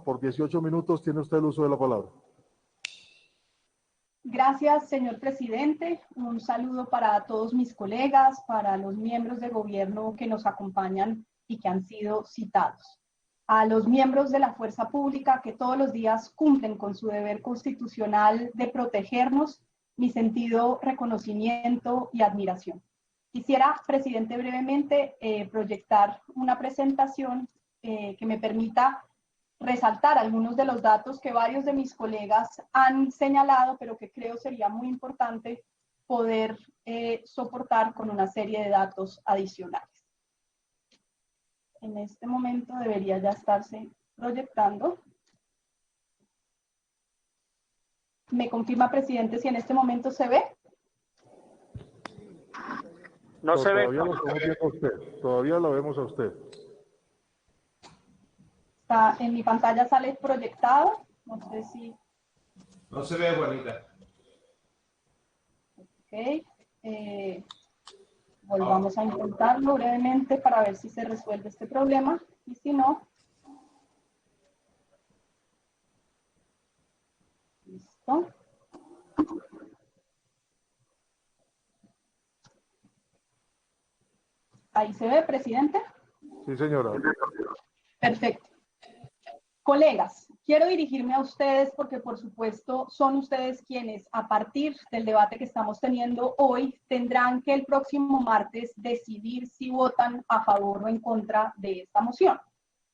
por 18 minutos tiene usted el uso de la palabra. Gracias, señor presidente. Un saludo para todos mis colegas, para los miembros de gobierno que nos acompañan y que han sido citados. A los miembros de la fuerza pública que todos los días cumplen con su deber constitucional de protegernos, mi sentido reconocimiento y admiración. Quisiera, presidente, brevemente proyectar una presentación que me permita resaltar algunos de los datos que varios de mis colegas han señalado, pero que creo sería muy importante poder soportar con una serie de datos adicionales. En este momento debería ya estarse proyectando. ¿Me confirma, presidente, si en este momento se ve? No se ve. Todavía lo estamos viendo a usted. Todavía lo vemos a usted. Está, en mi pantalla sale proyectado. No sé si... No se ve, Juanita. Ok. Volvamos a intentarlo brevemente para ver si se resuelve este problema. Y si no... Listo. Ahí se ve, presidente. Sí, señora. Perfecto. Colegas, quiero dirigirme a ustedes porque, por supuesto, son ustedes quienes, a partir del debate que estamos teniendo hoy, tendrán que el próximo martes decidir si votan a favor o en contra de esta moción.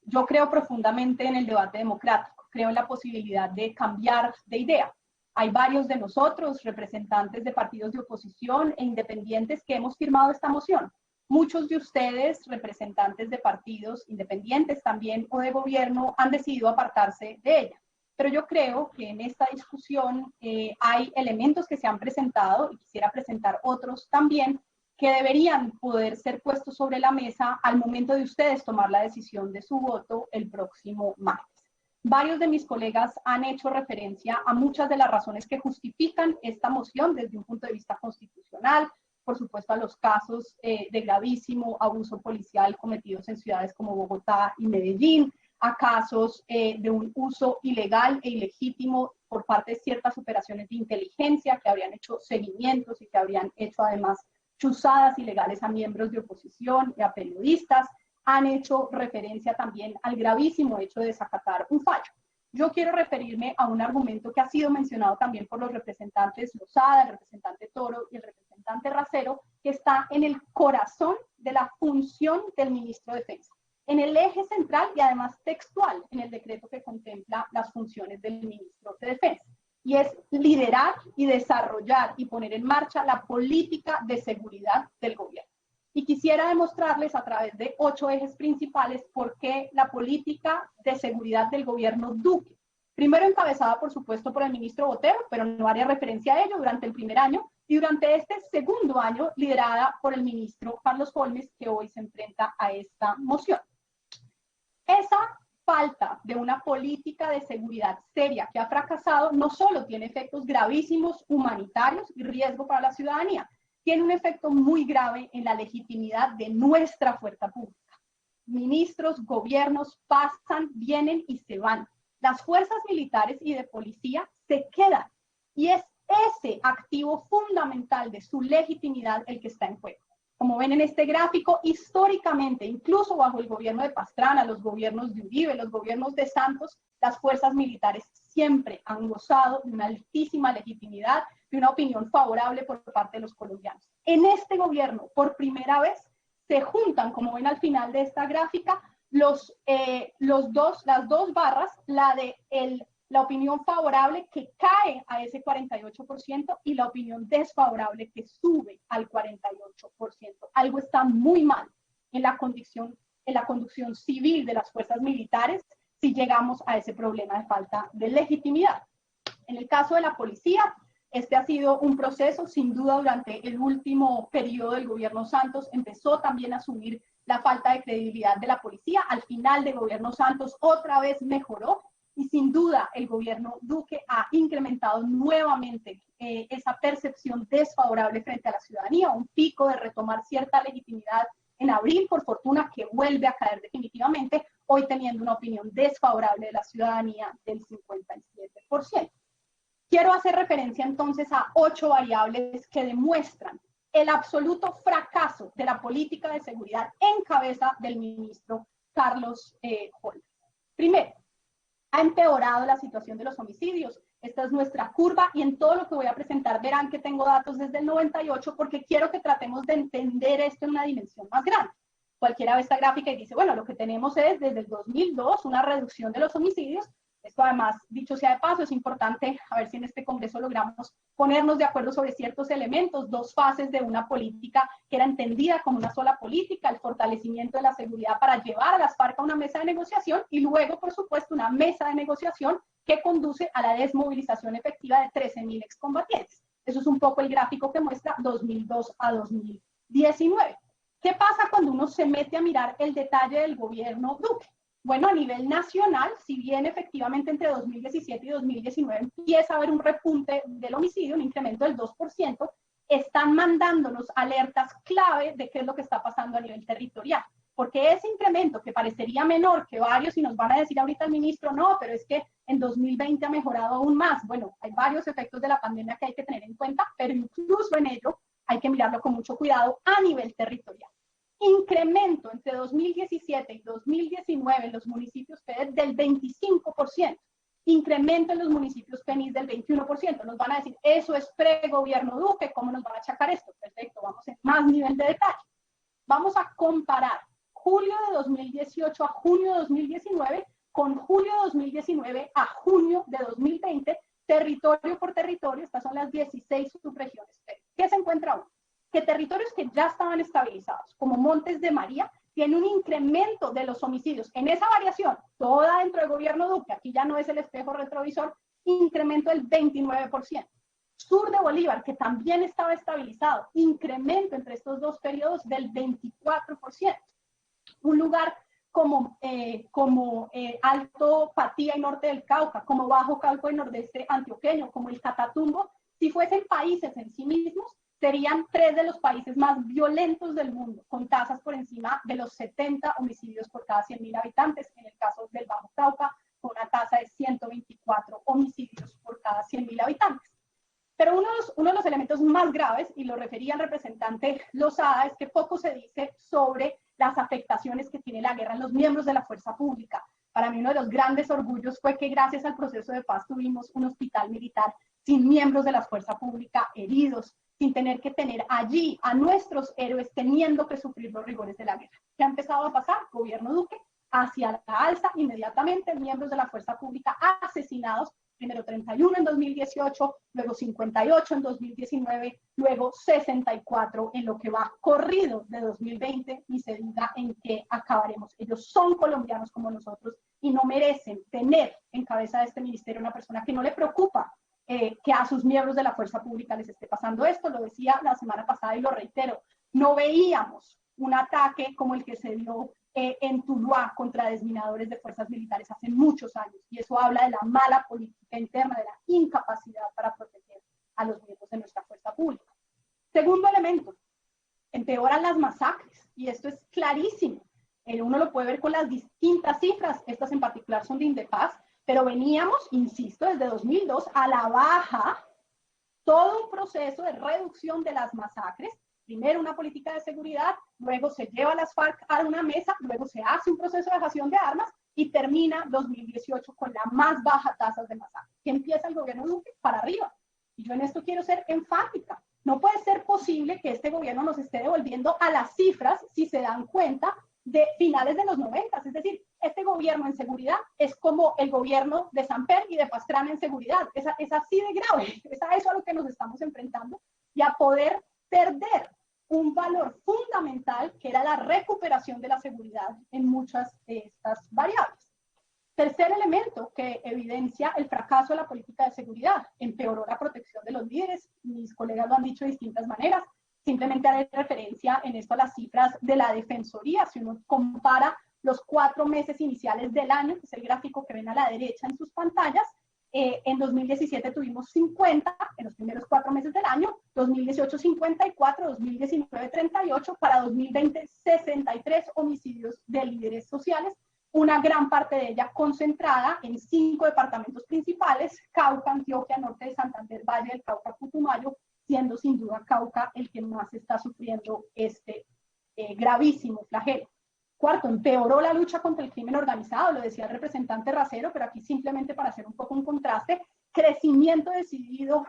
Yo creo profundamente en el debate democrático, creo en la posibilidad de cambiar de idea. Hay varios de nosotros, representantes de partidos de oposición e independientes, que hemos firmado esta moción. Muchos de ustedes, representantes de partidos independientes también o de gobierno, han decidido apartarse de ella. Pero yo creo que en esta discusión hay elementos que se han presentado, y quisiera presentar otros también, que deberían poder ser puestos sobre la mesa al momento de ustedes tomar la decisión de su voto el próximo martes. Varios de mis colegas han hecho referencia a muchas de las razones que justifican esta moción desde un punto de vista constitucional, por supuesto a los casos de gravísimo abuso policial cometidos en ciudades como Bogotá y Medellín, a casos de un uso ilegal e ilegítimo por parte de ciertas operaciones de inteligencia que habrían hecho seguimientos y que habrían hecho además chuzadas ilegales a miembros de oposición y a periodistas. Han hecho referencia también al gravísimo hecho de desacatar un fallo. Yo quiero referirme a un argumento que ha sido mencionado también por los representantes Lozada, el representante Toro y el representante Racero, que está en el corazón de la función del ministro de Defensa, en el eje central y además textual en el decreto que contempla las funciones del ministro de Defensa, y es liderar y desarrollar y poner en marcha la política de seguridad del gobierno. Y quisiera demostrarles a través de 8 ejes principales por qué la política de seguridad del gobierno Duque, primero encabezada por supuesto por el ministro Botero, pero no haría referencia a ello, durante el primer año, y durante este segundo año liderada por el ministro Carlos Holmes, que hoy se enfrenta a esta moción. Esa falta de una política de seguridad seria que ha fracasado no solo tiene efectos gravísimos humanitarios y riesgo para la ciudadanía, tiene un efecto muy grave en la legitimidad de nuestra fuerza pública. Ministros, gobiernos pasan, vienen y se van. Las fuerzas militares y de policía se quedan. Y es ese activo fundamental de su legitimidad el que está en juego. Como ven en este gráfico, históricamente, incluso bajo el gobierno de Pastrana, los gobiernos de Uribe, los gobiernos de Santos, las fuerzas militares siempre han gozado de una altísima legitimidad, de una opinión favorable por parte de los colombianos. En este gobierno, por primera vez, se juntan, como ven al final de esta gráfica, las dos barras, la opinión favorable que cae a ese 48% y la opinión desfavorable que sube al 48%. Algo está muy mal en la conducción civil de las fuerzas militares si llegamos a ese problema de falta de legitimidad. En el caso de la policía, este ha sido un proceso, sin duda, durante el último periodo del gobierno Santos, empezó también a asumir la falta de credibilidad de la policía. Al final del gobierno Santos otra vez mejoró y sin duda el gobierno Duque ha incrementado nuevamente esa percepción desfavorable frente a la ciudadanía, un pico de retomar cierta legitimidad en abril, por fortuna, que vuelve a caer definitivamente, hoy teniendo una opinión desfavorable de la ciudadanía del 57%. Quiero hacer referencia entonces a 8 variables que demuestran el absoluto fracaso de la política de seguridad en cabeza del ministro Carlos Holmes. Primero, ha empeorado la situación de los homicidios. Esta es nuestra curva y en todo lo que voy a presentar verán que tengo datos desde el 98 porque quiero que tratemos de entender esto en una dimensión más grande. Cualquiera ve esta gráfica y dice, bueno, lo que tenemos es desde el 2002 una reducción de los homicidios. Esto además, dicho sea de paso, es importante a ver si en este congreso logramos ponernos de acuerdo sobre ciertos elementos, 2 fases de una política que era entendida como una sola política, el fortalecimiento de la seguridad para llevar a las FARC a una mesa de negociación y luego, por supuesto, una mesa de negociación que conduce a la desmovilización efectiva de 13.000 excombatientes. Eso es un poco el gráfico que muestra 2002 a 2019. ¿Qué pasa cuando uno se mete a mirar el detalle del gobierno Duque? Bueno, a nivel nacional, si bien efectivamente entre 2017 y 2019 empieza a haber un repunte del homicidio, un incremento del 2%, están mandándonos alertas clave de qué es lo que está pasando a nivel territorial. Porque ese incremento que parecería menor que varios, y nos van a decir ahorita el ministro, no, pero es que en 2020 ha mejorado aún más. Bueno, hay varios efectos de la pandemia que hay que tener en cuenta, pero incluso en ello hay que mirarlo con mucho cuidado a nivel territorial. Incremento entre 2017 y 2019 en los municipios PED del 25%, incremento en los municipios PENIS del 21%. Nos van a decir, eso es pre-gobierno Duque, ¿cómo nos van a achacar esto? Perfecto, vamos en más nivel de detalle. Vamos a comparar julio de 2018 a junio de 2019 con julio de 2019 a junio de 2020, territorio por territorio. Estas son las 16 subregiones PED. ¿Qué se encuentra uno? Que territorios que ya estaban estabilizados, como Montes de María, tienen un incremento de los homicidios. En esa variación, toda dentro del gobierno Duque, aquí ya no es el espejo retrovisor, incremento del 29%. Sur de Bolívar, que también estaba estabilizado, incremento entre estos 2 periodos del 24%. Un lugar como Alto Patía y Norte del Cauca, como Bajo Cauca y Nordeste Antioqueño, como el Catatumbo, si fuesen países en sí mismos, serían 3 de los países más violentos del mundo, con tasas por encima de los 70 homicidios por cada 100.000 habitantes, en el caso del Bajo Cauca, con una tasa de 124 homicidios por cada 100.000 habitantes. Pero uno de los elementos más graves, y lo refería el representante Lozada, es que poco se dice sobre las afectaciones que tiene la guerra en los miembros de la fuerza pública. Para mí uno de los grandes orgullos fue que gracias al proceso de paz tuvimos un hospital militar sin miembros de la fuerza pública heridos, sin tener que tener allí a nuestros héroes teniendo que sufrir los rigores de la guerra. ¿Qué ha empezado a pasar? Gobierno Duque, hacia la alza, inmediatamente miembros de la fuerza pública asesinados, primero 31 en 2018, luego 58 en 2019, luego 64 en lo que va corrido de 2020, y se diga en qué acabaremos. Ellos son colombianos como nosotros y no merecen tener en cabeza de este ministerio una persona que no le preocupa que a sus miembros de la fuerza pública les esté pasando esto. Lo decía la semana pasada y lo reitero, no veíamos un ataque como el que se dio en Tuluá contra desminadores de fuerzas militares hace muchos años, y eso habla de la mala política interna, de la incapacidad para proteger a los miembros de nuestra fuerza pública. Segundo elemento, empeoran las masacres, y esto es clarísimo. Uno lo puede ver con las distintas cifras, estas en particular son de Indepaz, pero veníamos, insisto, desde 2002 a la baja, todo un proceso de reducción de las masacres. Primero una política de seguridad, luego se lleva a las FARC a una mesa, luego se hace un proceso de dejación de armas y termina 2018 con la más baja tasa de masacre. ¿Qué empieza el gobierno Duque? Para arriba. Y yo en esto quiero ser enfática. No puede ser posible que este gobierno nos esté devolviendo a las cifras, si se dan cuenta, de finales de los 90. Es decir, este gobierno en seguridad es como el gobierno de Samper y de Pastrana en seguridad. Es así de grave. Es a eso a lo que nos estamos enfrentando y a poder perder un valor fundamental que era la recuperación de la seguridad en muchas de estas variables. Tercer elemento que evidencia el fracaso de la política de seguridad: empeoró la protección de los líderes. Mis colegas lo han dicho de distintas maneras. Simplemente haré referencia en esto a las cifras de la Defensoría. Si uno compara los 4 meses iniciales del año, que es el gráfico que ven a la derecha en sus pantallas, En 2017 tuvimos 50 en los primeros 4 meses del año, 2018 54, 2019 38, para 2020 63 homicidios de líderes sociales, una gran parte de ella concentrada en 5 departamentos principales: Cauca, Antioquia, Norte de Santander, Valle del Cauca, Putumayo, siendo sin duda Cauca el que más está sufriendo este gravísimo flagelo. Cuarto, empeoró la lucha contra el crimen organizado, lo decía el representante Racero, pero aquí simplemente para hacer un poco un contraste: crecimiento decidido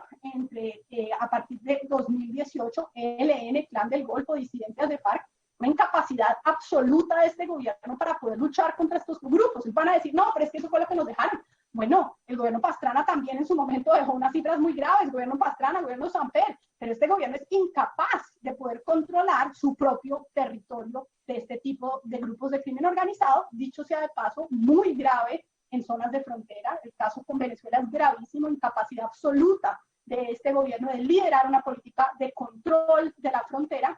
a partir de 2018, ELN, Clan del Golfo, disidencias de FARC, una incapacidad absoluta de este gobierno para poder luchar contra estos grupos. Y van a decir, no, pero es que eso fue lo que nos dejaron. Bueno, el gobierno Pastrana también en su momento dejó unas cifras muy graves, el gobierno Pastrana, el gobierno Samper, pero este gobierno es incapaz de poder controlar su propio territorio de este tipo de grupos de crimen organizado, dicho sea de paso, muy grave en zonas de frontera. El caso con Venezuela es gravísimo, incapacidad absoluta de este gobierno de liderar una política de control de la frontera,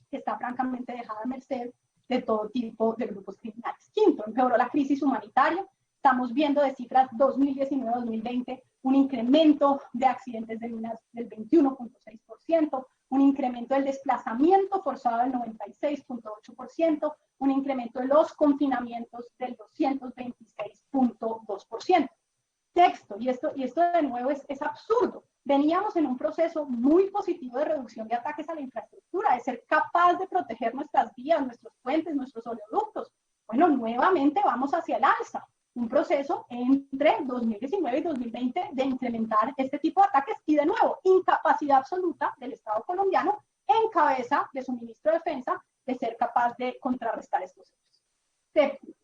que está francamente dejada a merced de todo tipo de grupos criminales. Quinto, empeoró la crisis humanitaria. Estamos viendo de cifras 2019-2020 un incremento de accidentes de minas del 21.6%, un incremento del desplazamiento forzado del 96.8%, un incremento de los confinamientos del 226.2%. Texto, y esto de nuevo es absurdo. Veníamos en un proceso muy positivo de reducción de ataques a la infraestructura, de ser capaz de proteger nuestras vías, nuestros puentes, nuestros oleoductos. Bueno, nuevamente vamos hacia el alza. Un proceso entre 2019 y 2020 de incrementar este tipo de ataques y, de nuevo, incapacidad absoluta del Estado colombiano en cabeza de su ministro de Defensa de ser capaz de contrarrestar estos hechos. Séptimo,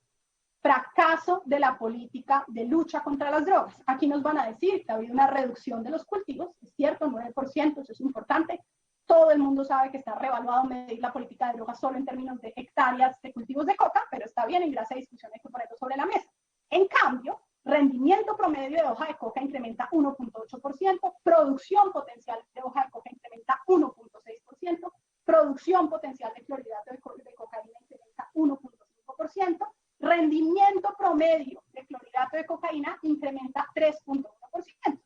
fracaso de la política de lucha contra las drogas. Aquí nos van a decir que ha habido una reducción de los cultivos, es cierto, 9%, eso es importante. Todo el mundo sabe que está revaluado medir la política de drogas solo en términos de hectáreas de cultivos de coca, pero está bien, en gracia de discusión hay que ponerlo sobre la mesa. En cambio, rendimiento promedio de hoja de coca incrementa 1.8%, producción potencial de hoja de coca incrementa 1.6%, producción potencial de clorhidrato de cocaína incrementa 1.5%, rendimiento promedio de clorhidrato de cocaína incrementa 3.1%.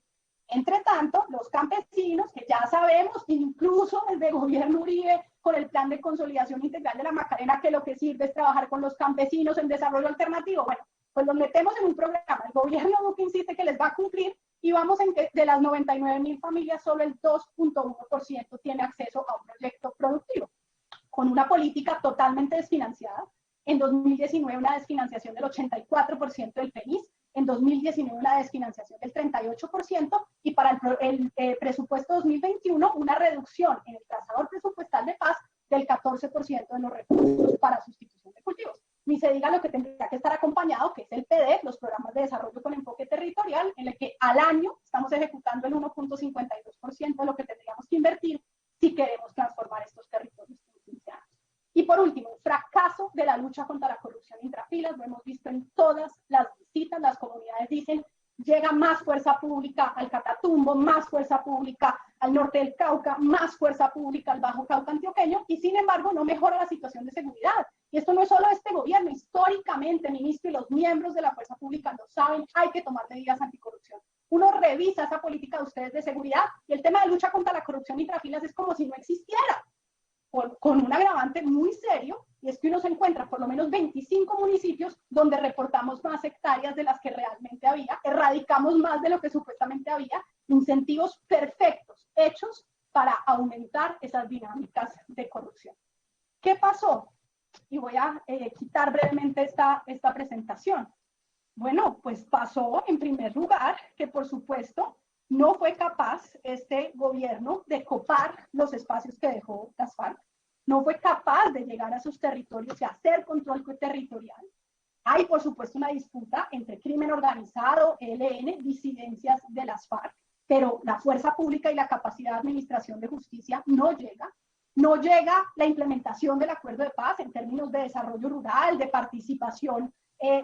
Entre tanto, los campesinos, que ya sabemos, incluso desde el gobierno Uribe, con el plan de consolidación integral de la Macarena, que lo que sirve es trabajar con los campesinos en desarrollo alternativo, bueno, pues los metemos en un programa. El gobierno Duque insiste que les va a cumplir y vamos en que de las 99.000 familias, solo el 2.1% tiene acceso a un proyecto productivo, con una política totalmente desfinanciada. En 2019 una desfinanciación del 84% del PENIS, en 2019 una desfinanciación del 38%, y para el presupuesto 2021 una reducción en el trazador presupuestal de paz del 14% de los recursos para sustitución de cultivos. Ni se diga lo que tendría que estar acompañado, que es el PDEF, los programas de desarrollo con enfoque territorial, en el que al año estamos ejecutando el 1.52% de lo que tendríamos que invertir si queremos transformar estos territorios en 15 años. Y por último, fracaso de la lucha contra la corrupción intrafilas. Lo hemos visto en todas las visitas. Las comunidades dicen, llega más fuerza pública al Catatumbo, más fuerza pública al norte del Cauca, más fuerza pública al Bajo Cauca antioqueño, y sin embargo no mejora la situación de seguridad. Y esto no es solo este gobierno, históricamente, ministro, y los miembros de la fuerza pública lo saben, hay que tomar medidas anticorrupción. Uno revisa esa política de ustedes de seguridad y el tema de lucha contra la corrupción intrafilas es como si no existiera, con un agravante muy serio, y es que uno se encuentra por lo menos 25 municipios donde reportamos más hectáreas de las que realmente había, erradicamos más de lo que supuestamente había, incentivos perfectos hechos para aumentar esas dinámicas de corrupción. ¿Qué pasó? Y voy a quitar brevemente esta presentación. Bueno, pues pasó en primer lugar que, por supuesto, no fue capaz este gobierno de copar los espacios que dejó las FARC, no fue capaz de llegar a sus territorios y hacer control territorial. Hay, por supuesto, una disputa entre crimen organizado, ELN, disidencias de las FARC, pero la fuerza pública y la capacidad de administración de justicia no llega. No llega la implementación del acuerdo de paz en términos de desarrollo rural, de participación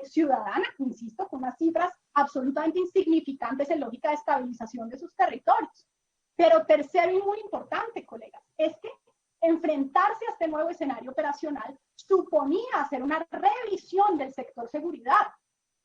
ciudadana, insisto, con unas cifras absolutamente insignificantes en lógica de estabilización de sus territorios. Pero tercero y muy importante, colegas, es que enfrentarse a este nuevo escenario operacional suponía hacer una revisión del sector seguridad.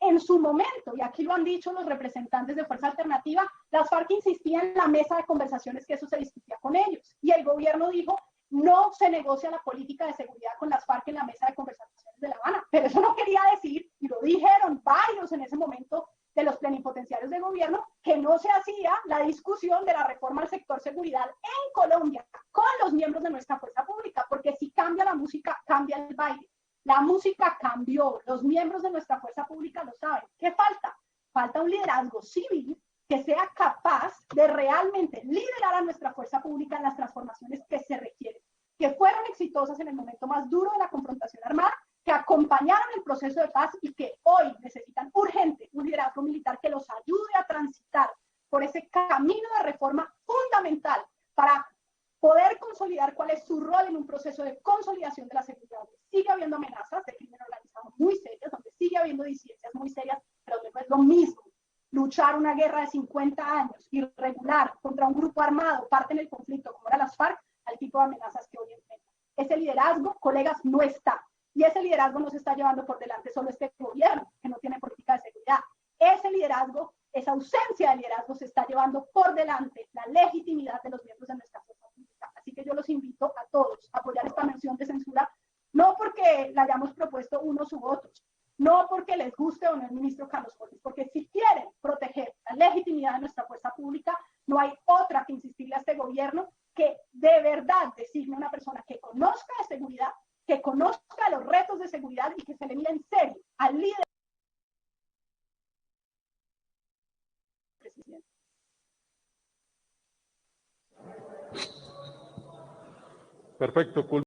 en su momento, y aquí lo han dicho los representantes de Fuerza Alternativa, las FARC insistían en la mesa de conversaciones que eso se discutía con ellos. Y el gobierno dijo, no se negocia la política de seguridad con las FARC en la mesa de conversaciones de La Habana. Pero eso no quería decir, y lo dijeron varios en ese momento de los plenipotenciarios de gobierno, que no se hacía la discusión de la reforma al sector seguridad en Colombia con los miembros de nuestra fuerza pública, porque si cambia la música, cambia el baile. La música cambió, los miembros de nuestra fuerza pública lo saben. ¿Qué falta? Falta un liderazgo civil que sea capaz de realmente liderar a nuestra fuerza pública en las transformaciones que se requieren, que fueron exitosas en el momento más duro de la confrontación armada, que acompañaron el proceso de paz y que hoy necesitan urgente un liderazgo militar que los ayude a transitar por ese camino de reforma fundamental para poder consolidar cuál es su rol en un proceso de consolidación de la seguridad, donde sigue habiendo amenazas de crimen organizado muy serias, donde sigue habiendo disidencias muy serias, pero donde no es lo mismo luchar una guerra de 50 años irregular contra un grupo armado, parte en el conflicto como era las FARC, al tipo de amenazas que hoy enfrentan. Ese liderazgo, colegas, no está. Y ese liderazgo no se está llevando por delante solo este gobierno, que no tiene política de seguridad. Ese liderazgo, esa ausencia de liderazgo se está llevando por delante la legitimidad de los miembros de nuestra fuerza pública. Así que yo los invito a todos a apoyar esta moción de censura, no porque la hayamos propuesto unos u otros, no porque les guste o no el ministro Carlos Holmes, porque si quieren proteger la legitimidad de nuestra fuerza pública, no hay otra que insistirle a este gobierno que de verdad designe una persona que conozca de seguridad, que conozca los retos de seguridad y que se le mire en serio al líder. Presidente. Perfecto.